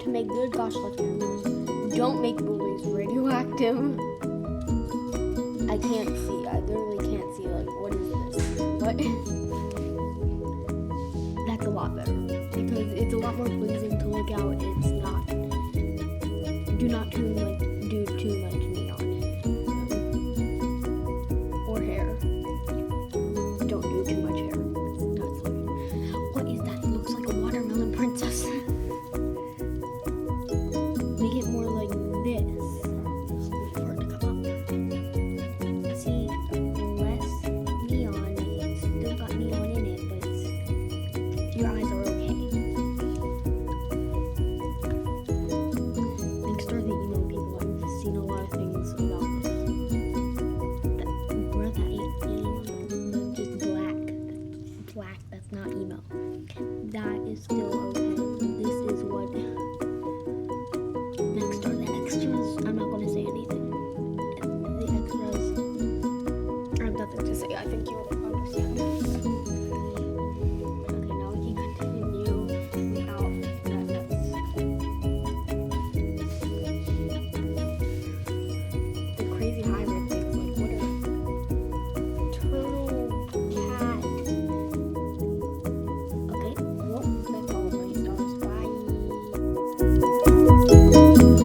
to make good gacha candles. Don't make bullies radioactive. I can't see. I literally can't see. Like, what is this? What? That's a lot better because it's a lot more pleasing to look out. It's not. Do not do too much neon or hair. Don't do too much hair. That's like, what is that? It looks like a watermelon princess. Make it more like this. Wait for it to come up. See, less neon. It's still got neon in it, but your eyes are okay. Thanks to the emo people, I've seen a lot of things about this. That ain't emo. Just black. That's black. That's not emo. That is still okay.